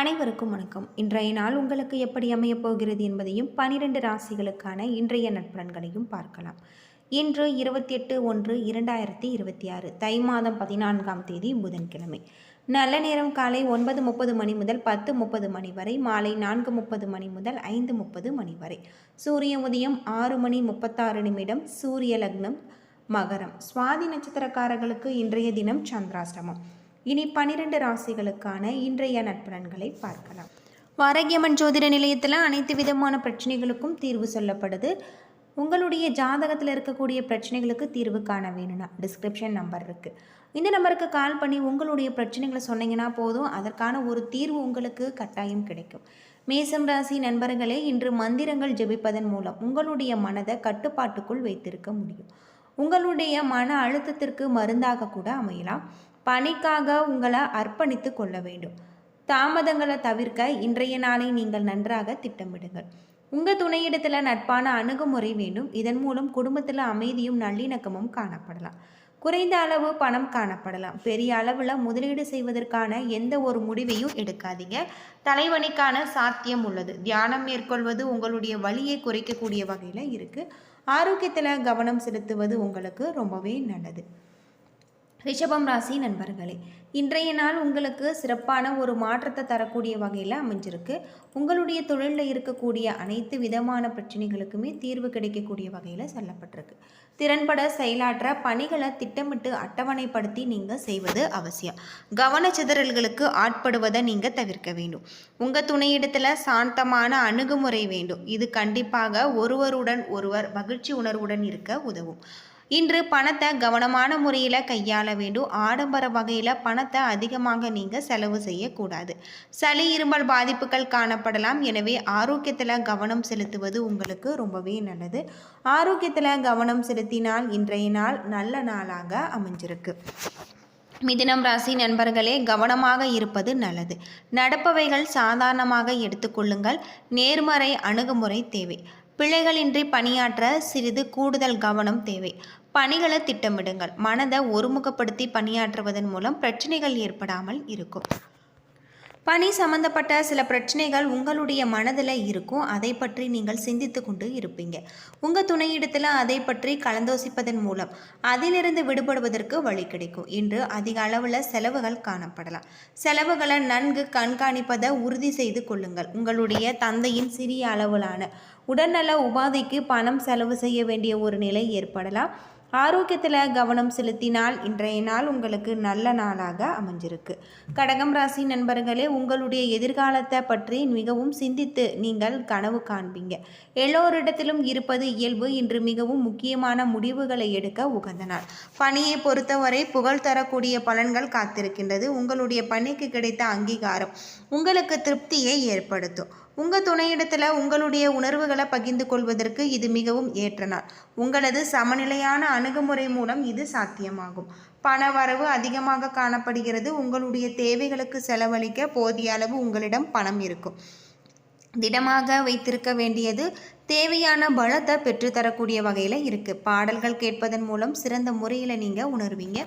அனைவருக்கும் வணக்கம். இன்றைய நாள் உங்களுக்கு எப்படி அமையப் போகிறது என்பதையும் 12 ராசிகளுக்கான இன்றைய நட்பலன்களையும் பார்க்கலாம். இன்று 28/1/2026 தை மாதம் 14ஆம் தேதி புதன்கிழமை. நல்ல நேரம் காலை 9:30 மணி முதல் 10:30 மணி வரை, மாலை 4:30 மணி முதல் 5:30 மணி வரை. சூரிய உதயம் 6:36. சூரிய லக்னம் மகரம். சுவாதி நட்சத்திரக்காரர்களுக்கு இன்றைய தினம் சந்திராஷ்டமம். இனி 12 ராசிகளுக்கான இன்றைய நட்பலன்களை பார்க்கலாம். வாரகியம்மன் ஜோதிட நிலையத்தில் அனைத்து விதமான பிரச்சனைகளுக்கும் தீர்வு சொல்லப்படுது. உங்களுடைய ஜாதகத்தில் இருக்கக்கூடிய பிரச்சனைகளுக்கு தீர்வு காண வேணும்னா டிஸ்கிரிப்ஷன் நம்பர் இருக்குது. இந்த நம்பருக்கு கால் பண்ணி உங்களுடைய பிரச்சனைகளை சொன்னீங்கன்னா போதும், அதற்கான ஒரு தீர்வு உங்களுக்கு கட்டாயம் கிடைக்கும். மேசம் ராசி நண்பர்களே, இன்று மந்திரங்கள் ஜெபிப்பதன் மூலம் உங்களுடைய மனதை கட்டுப்பாட்டுக்குள் வைத்திருக்க முடியும். உங்களுடைய மன அழுத்தத்திற்கு மருந்தாக கூட அமையலாம். பணிக்காக உங்களை அர்ப்பணித்து கொள்ள வேண்டும். தாமதங்களை தவிர்க்க இன்றைய நாளை நீங்கள் நன்றாக திட்டமிடுங்கள். உங்கள் துணையிடத்தில் நட்பான அணுகுமுறை வேண்டும். இதன் மூலம் குடும்பத்தில் அமைதியும் நல்லிணக்கமும் காணப்படலாம். குறைந்த அளவு பணம் காணப்படலாம். பெரிய அளவில் முதலீடு செய்வதற்கான எந்த ஒரு முடிவையும் எடுக்காதீங்க. தலைவலிக்கான சாத்தியம் உள்ளது. தியானம் மேற்கொள்வது உங்களுடைய வலியை குறைக்கக்கூடிய வகையில் இருக்குது. ஆரோக்கியத்தில் கவனம் செலுத்துவது உங்களுக்கு ரொம்பவே நல்லது. ரிஷபம் ராசி நண்பர்களே, இன்றைய நாள் உங்களுக்கு சிறப்பான ஒரு மாற்றத்தை தரக்கூடிய வகையில் அமைஞ்சிருக்கு. உங்களுடைய தொழிலில் இருக்கக்கூடிய அனைத்து விதமான பிரச்சனைகளுக்குமே தீர்வு கிடைக்கக்கூடிய வகையில் சொல்லப்பட்டிருக்கு. திறன்பட செயலாற்ற பணிகளை திட்டமிட்டு அட்டவணைப்படுத்தி நீங்கள் செய்வது அவசியம். கவனச்சிதறல்களுக்கு ஆட்படுவதை நீங்கள் தவிர்க்க வேண்டும். உங்கள் துணையிடத்தில் சாந்தமான அணுகுமுறை வேண்டும். இது கண்டிப்பாக ஒருவருடன் ஒருவர் மகிழ்ச்சி உணர்வுடன் இருக்க உதவும். இன்று பணத்தை கவனமான முறையில் கையாள வேண்டும். ஆடம்பர வகையில் பணத்தை அதிகமாக நீங்கள் செலவு செய்யக்கூடாது. சளி இருமல் பாதிப்புகள் காணப்படலாம். எனவே ஆரோக்கியத்தில் கவனம் செலுத்துவது உங்களுக்கு ரொம்பவே நல்லது. ஆரோக்கியத்தில் கவனம் செலுத்தினால் இன்றைய நாள் நல்ல நாளாக அமைஞ்சிருக்கு. மிதுனம் ராசி நண்பர்களே, கவனமாக இருப்பது நல்லது. நடப்பவைகள் சாதாரணமாக எடுத்துக்கொள்ளுங்கள். நேர்மறை அணுகுமுறை தேவை. பிழைகளின்றி பணியாற்ற சிறிது கூடுதல் கவனம் தேவை. பணிகளை திட்டமிடுங்கள். மனதை ஒருமுகப்படுத்தி பணியாற்றுவதன் மூலம் பிரச்சனைகள் ஏற்படாமல் இருக்கும். பணி சம்பந்தப்பட்ட சில பிரச்சனைகள் உங்களுடைய மனதில் இருக்கும். அதை பற்றி நீங்கள் சிந்தித்து கொண்டு இருப்பீங்க. உங்கள் துணையிடத்தில் அதை பற்றி கலந்தோசிப்பதன் மூலம் அதிலிருந்து விடுபடுவதற்கு வழி கிடைக்கும். இன்று அதிக அளவில் செலவுகள் காணப்படலாம். செலவுகளை நன்கு கண்காணிப்பதை உறுதி செய்து கொள்ளுங்கள். உங்களுடைய தந்தையின் சிறிய அளவிலான உடல்நல உபாதைக்கு பணம் செலவு செய்ய வேண்டிய ஒரு நிலை ஏற்படலாம். ஆரோக்கியத்தில் கவனம் செலுத்தினால் இன்றைய நாள் உங்களுக்கு நல்ல நாளாக அமைஞ்சிருக்கு. கடகம் ராசி நண்பர்களே, உங்களுடைய எதிர்காலத்தை பற்றி மிகவும் சிந்தித்து நீங்கள் கனவு காண்பீங்க. எல்லோரிடத்திலும் இருப்பது இயல்பு. இன்று மிகவும் முக்கியமான முடிவுகளை எடுக்க உகந்த நாள். பணியை பொறுத்தவரை புகழ் தரக்கூடிய பலன்கள் காத்திருக்கின்றது. உங்களுடைய பணிக்கு கிடைத்த அங்கீகாரம் உங்களுக்கு திருப்தியை ஏற்படுத்தும். உங்கள் துணையிடத்தில் உங்களுடைய உணர்வுகளை பகிர்ந்து கொள்வதற்கு இது மிகவும் ஏற்ற நாள். உங்களது சமநிலையான அணுகுமுறை மூலம் இது சாத்தியமாகும். பண வரவு அதிகமாக காணப்படுகிறது. உங்களுடைய தேவைகளுக்கு செலவழிக்க போதிய அளவு உங்களிடம் பணம் இருக்கும். திடமாக வைத்திருக்க வேண்டியது தேவையான பலத்தை பெற்றுத்தரக்கூடிய வகையில் இருக்குது. பாடல்கள் கேட்பதன் மூலம் சிறந்த முறையில் நீங்கள் உணர்வீங்க.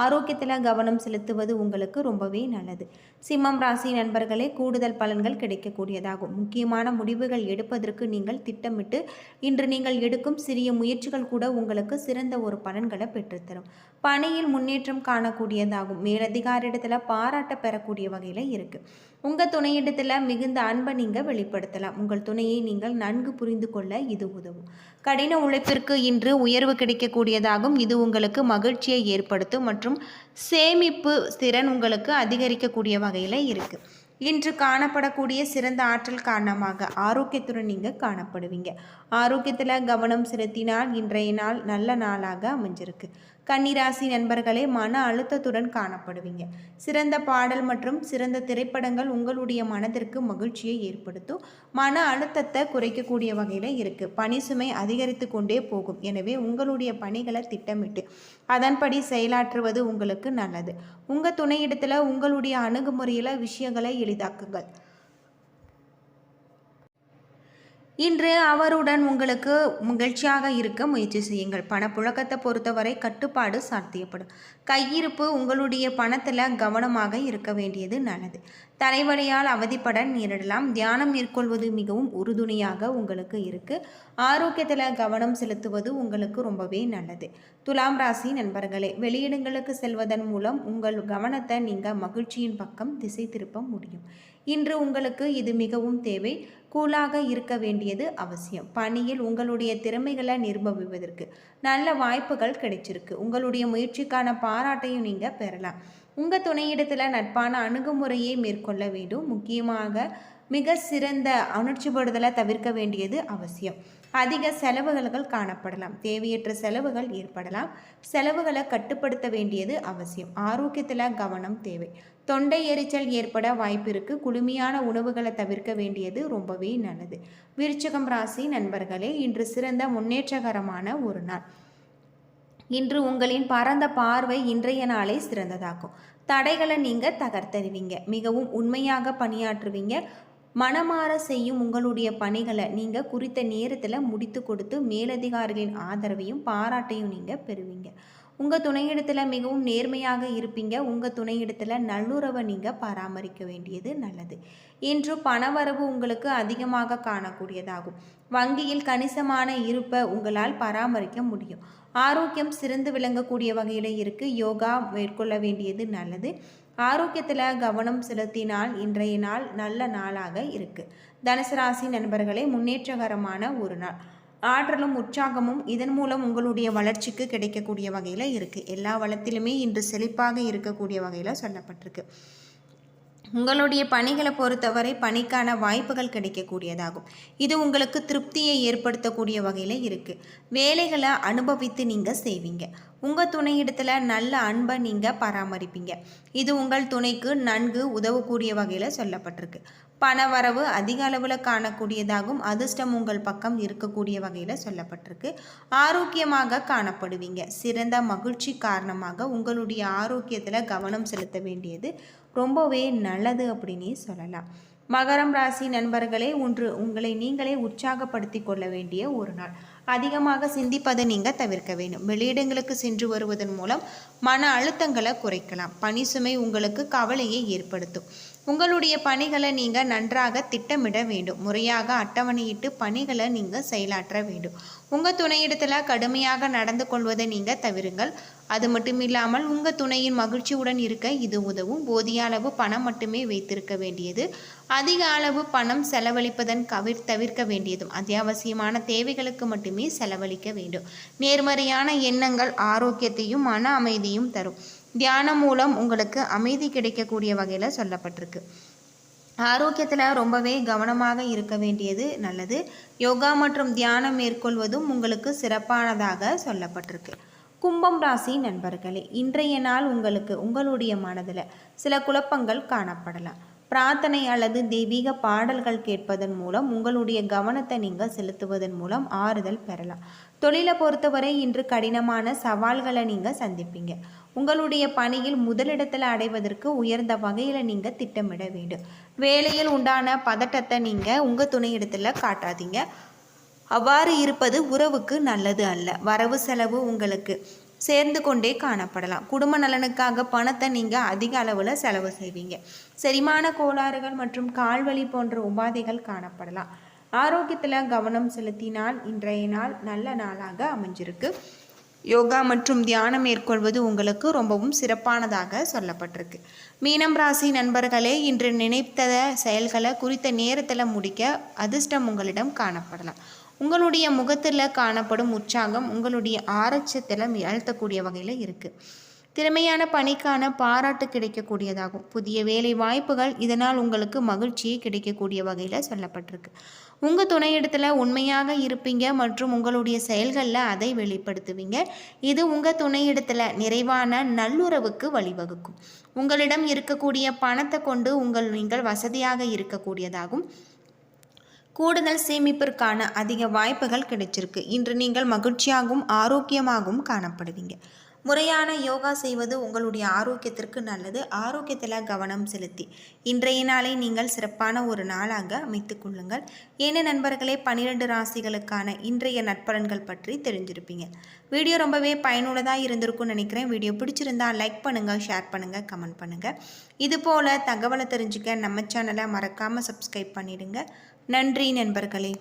ஆரோக்கியத்தில் கவனம் செலுத்துவது உங்களுக்கு ரொம்பவே நல்லது. சிம்மம் ராசி நண்பர்களே, கூடுதல் பலன்கள் கிடைக்கக்கூடியதாகும். முக்கியமான முடிவுகள் எடுப்பதற்கு நீங்கள் திட்டமிட்டு இன்று நீங்கள் எடுக்கும் சிறிய முயற்சிகள் கூட உங்களுக்கு சிறந்த ஒரு பலன்களை பெற்றுத்தரும். பணியில் முன்னேற்றம் காணக்கூடியதாகும். மேலதிகாரிடத்தில் பாராட்ட பெறக்கூடிய வகையில் இருக்குது. உங்கள் துணையிடத்தில் மிகுந்த அன்பை நீங்கள் வெளிப்படுத்தலாம். உங்கள் துணையை நீங்கள் நன்கு புரிந்து கொள்ள இது உதவும். கடின உழைப்பிற்கு இன்று உயர்வு கிடைக்கக்கூடியதாகும். இது உங்களுக்கு மகிழ்ச்சியை ஏற்படுத்தும் மற்றும் சேமிப்பு திறன் உங்களுக்கு அதிகரிக்கக்கூடிய வகையில் இருக்குது. இன்று காணப்படக்கூடிய சிறந்த ஆற்றல் காரணமாக ஆரோக்கியத்துடன் நீங்கள் காணப்படுவீங்க. ஆரோக்கியத்தில் கவனம் செலுத்தினால் இன்றைய நாள் நல்ல நாளாக அமைஞ்சிருக்கு. கன்னிராசி நண்பர்களே, மன அழுத்தத்துடன் காணப்படுவீங்க. சிறந்த பாடல் மற்றும் சிறந்த திரைப்படங்கள் உங்களுடைய மனதிற்கு மகிழ்ச்சியை ஏற்படுத்தும். மன அழுத்தத்தை குறைக்கக்கூடிய வகையில் இருக்குது. பணி சுமை அதிகரித்து கொண்டே போகும். எனவே உங்களுடைய பணிகளை திட்டமிட்டு அதன்படி செயலாற்றுவது உங்களுக்கு நல்லது. உங்கள் துணையிடத்தில் உங்களுடைய அணுகுமுறையில் விஷயங்களை எளிதாக்குங்கள். இன்று அவருடன் உங்களுக்கு மகிழ்ச்சியாக இருக்க முயற்சி செய்யுங்கள். பணப்புழக்கத்தை பொறுத்தவரை கட்டுப்பாடு சாத்தியப்படும். கையிருப்பு உங்களுடைய பணத்தில் கவனமாக இருக்க வேண்டியது நல்லது. தலைவலியால் அவதிப்பட நேரிடலாம். தியானம் மேற்கொள்வது மிகவும் உறுதுணையாக உங்களுக்கு இருக்குது. ஆரோக்கியத்தில் கவனம் செலுத்துவது உங்களுக்கு ரொம்பவே நல்லது. துலாம் ராசி நண்பர்களே, வெளியிடங்களுக்கு செல்வதன் மூலம் உங்கள் கவனத்தை நீங்கள் மகிழ்ச்சியின் பக்கம் திசை திருப்ப முடியும். இன்று உங்களுக்கு இது மிகவும் தேவை. கூலாக இருக்க வேண்டியது அவசியம். பணியில் உங்களுடைய திறமைகளை நிரூபிப்பதற்கு நல்ல வாய்ப்புகள் கிடைச்சிருக்கு. உங்களுடைய முயற்சிக்கான பாராட்டையும் நீங்கள் பெறலாம். உங்கள் துணையிடத்தில் நட்பான அணுகுமுறையை மேற்கொள்ள வேண்டும். முக்கியமாக மிக சிறந்த உணர்ச்சிப்படுதலை தவிர்க்க வேண்டியது அவசியம். அதிக செலவுகள் காணப்படலாம். தேவையற்ற செலவுகள் ஏற்படலாம். செலவுகளை கட்டுப்படுத்த வேண்டியது அவசியம். ஆரோக்கியத்தில் கவனம் தேவை. தொண்டை எரிச்சல் ஏற்பட வாய்ப்பு இருக்குது. குளுமையான உணவுகளை தவிர்க்க வேண்டியது ரொம்பவே நல்லது. விருச்சிகம் ராசி நண்பர்களே, இன்று சிறந்த முன்னேற்றகரமான ஒரு நாள். இன்று உங்களின் பரந்த பார்வை இன்றைய நாளை சிறந்ததாக்கும். தடைகளை நீங்கள் தகர்த்தறிவீங்க. மிகவும் உண்மையாக பணியாற்றுவீங்க. மனமாற செய்யும் உங்களுடைய பணிகளை நீங்கள் குறித்த நேரத்தில் முடித்து கொடுத்து மேலதிகாரிகளின் ஆதரவையும் பாராட்டையும் நீங்கள் பெறுவீங்க. உங்கள் துணையிடத்தில் மிகவும் நேர்மையாக இருப்பீங்க. உங்கள் துணையிடத்தில் நல்லுறவை நீங்கள் பராமரிக்க வேண்டியது நல்லது. இன்று பணவரவு உங்களுக்கு அதிகமாக காணக்கூடியதாகும். வங்கியில் கணிசமான இருப்பை உங்களால் பராமரிக்க முடியும். ஆரோக்கியம் சிறந்து விளங்கக்கூடிய வகையில் இருக்குது. யோகா மேற்கொள்ள வேண்டியது நல்லது. ஆரோக்கியத்தில் கவனம் செலுத்தினால் இன்றைய நாள் நல்ல நாளாக இருக்குது. தனுசு ராசி நண்பர்களே, முன்னேற்றகரமான ஒரு நாள். ஆற்றலும் உற்சாகமும் இதன் மூலம் உங்களுடைய வளர்ச்சிக்கு கிடைக்கக்கூடிய வகையில் இருக்குது. எல்லா வளத்திலுமே இன்று செழிப்பாக இருக்கக்கூடிய வகையில் சொல்லப்பட்டிருக்கு. உங்களுடைய பணிகளை பொறுத்தவரை பணிக்கான வாய்ப்புகள் கிடைக்கக்கூடியதாகும். இது உங்களுக்கு திருப்தியை ஏற்படுத்தக்கூடிய வகையில் இருக்குது. வேலைகளை அனுபவித்து நீங்கள் செய்வீங்க. உங்கள் துணையிடத்தில் நல்ல அன்பை நீங்கள் பராமரிப்பீங்க. இது உங்கள் துணைக்கு நன்கு உதவக்கூடிய வகையில் சொல்லப்பட்டிருக்கு. பணவரவு அதிக அளவில் காணக்கூடியதாகும். அதிர்ஷ்டம் உங்கள் பக்கம் இருக்கக்கூடிய வகையில் சொல்லப்பட்டிருக்கு. ஆரோக்கியமாக காணப்படுவீங்க. சிறந்த மகிழ்ச்சி காரணமாக உங்களுடைய ஆரோக்கியத்தில் கவனம் செலுத்த வேண்டியது ரொம்பவே நல்லது அப்படின்னே சொல்லலாம். மகரம் ராசி நண்பர்களே, உங்களை நீங்களே உற்சாகப்படுத்தி கொள்ள வேண்டிய ஒரு நாள். அதிகமாக சிந்திப்பதை நீங்கள் தவிர்க்க வேண்டும். வெளியிடங்களுக்கு சென்று வருவதன் மூலம் மன அழுத்தங்களை குறைக்கலாம். பணி சுமை உங்களுக்கு கவலையை ஏற்படுத்தும். உங்களுடைய பணிகளை நீங்கள் நன்றாக திட்டமிட வேண்டும். முறையாக அட்டவணையிட்டு பணிகளை நீங்கள் செயலாற்ற வேண்டும். உங்கள் துணையிடத்தில் கடுமையாக நடந்து கொள்வதை நீங்கள் தவிருங்கள். அது மட்டும் இல்லாமல் உங்கள் துணையின் மகிழ்ச்சியுடன் இருக்க இது உதவும். போதிய அளவு பணம் மட்டுமே வைத்திருக்க வேண்டியது. அதிக அளவு பணம் செலவழிப்பதன் தவிர்க்க வேண்டியதும். அத்தியாவசியமான தேவைகளுக்கு மட்டுமே செலவழிக்க வேண்டும். நேர்மறையான எண்ணங்கள் ஆரோக்கியத்தையும் மன அமைதியும் தரும். தியானம் மூலம் உங்களுக்கு அமைதி கிடைக்கக்கூடிய வகையில் சொல்லப்பட்டிருக்கு. ஆரோக்கியத்தில் ரொம்பவே கவனமாக இருக்க வேண்டியது நல்லது. யோகா மற்றும் தியானம் மேற்கொள்வதும் உங்களுக்கு சிறப்பானதாக சொல்லப்பட்டிருக்கு. கும்பம் ராசி நண்பர்களே, இன்றைய நாள் உங்களுடைய மனதில் சில குழப்பங்கள் காணப்படலாம். பிரார்த்தனை அல்லது தெய்வீக பாடல்கள் கேட்பதன் மூலம் உங்களுடைய கவனத்தை நீங்கள் செலுத்துவதன் மூலம் ஆறுதல் பெறலாம். தொழிலை பொறுத்தவரை இன்று கடினமான சவால்களை நீங்கள் சந்திப்பீங்க. உங்களுடைய பணியில் முதலிடத்தில் அடைவதற்கு உயர்ந்த வகையில் நீங்கள் திட்டமிட வேண்டும். வேலையில் உண்டான பதட்டத்தை நீங்கள் உங்கள் துணையிடத்தில் காட்டாதீங்க. அவ்வாறு இருப்பது உறவுக்கு நல்லது அல்ல. வரவு செலவு உங்களுக்கு சேர்ந்து கொண்டே காணப்படலாம். குடும்ப நலனுக்காக பணத்தை நீங்கள் அதிக அளவில் செலவு செய்வீங்க. செரிமான கோளாறுகள் மற்றும் கால்வலி போன்ற உபாதைகள் காணப்படலாம். ஆரோக்கியத்தில் கவனம் செலுத்தினால் இன்றைய நாள் நல்ல நாளாக அமைஞ்சிருக்கு. யோகா மற்றும் தியானம் மேற்கொள்வது உங்களுக்கு ரொம்பவும் சிறப்பானதாக சொல்லப்பட்டிருக்கு. மீனம் ராசி நண்பர்களே, இன்று நினைத்த செயல்களை குறித்த நேரத்தில் முடிக்க அதிர்ஷ்டம் உங்களிடம் காணப்படலாம். உங்களுடைய முகத்தில் காணப்படும் உற்சாகம் உங்களுடைய ஆரோக்கியத்தில் அழுத்தக்கூடிய வகையில் இருக்குது. திறமையான பணிக்கான பாராட்டு கிடைக்கக்கூடியதாகும். புதிய வேலை வாய்ப்புகள் இதனால் உங்களுக்கு மகிழ்ச்சியை கிடைக்கக்கூடிய வகையில் சொல்லப்பட்டிருக்கு. உங்கள் துணையிடத்தில் உண்மையாக இருப்பீங்க மற்றும் உங்களுடைய செயல்களில் அதை வெளிப்படுத்துவீங்க. இது உங்கள் துணையிடத்தில் நிறைவான நல்லுறவுக்கு வழிவகுக்கும். உங்களிடம் இருக்கக்கூடிய பணத்தை கொண்டு நீங்கள் வசதியாக இருக்கக்கூடியதாகும். கூடுதல் சேமிப்பிற்கான அதிக வாய்ப்புகள் கிடைச்சிருக்கு. இன்று நீங்கள் மகிழ்ச்சியாகவும் ஆரோக்கியமாகவும் காணப்படுவீங்க. முறையான யோகா செய்வது உங்களுடைய ஆரோக்கியத்திற்கு நல்லது. ஆரோக்கியத்தில் கவனம் செலுத்தி இன்றைய நாளை நீங்கள் சிறப்பான ஒரு நாளாக அமைத்து கொள்ளுங்கள். ஏன நண்பர்களே, 12 ராசிகளுக்கான இன்றைய நற்பலன்கள் பற்றி தெரிஞ்சிருப்பீங்க. வீடியோ ரொம்பவே பயனுள்ளதாக இருந்திருக்கும்னு நினைக்கிறேன். வீடியோ பிடிச்சிருந்தா லைக் பண்ணுங்கள், ஷேர் பண்ணுங்கள், கமெண்ட் பண்ணுங்கள். இதுபோல் தகவலை தெரிஞ்சுக்க நம்ம சேனலை மறக்காமல் சப்ஸ்கிரைப் பண்ணிடுங்க. நன்றி நண்பர்களே.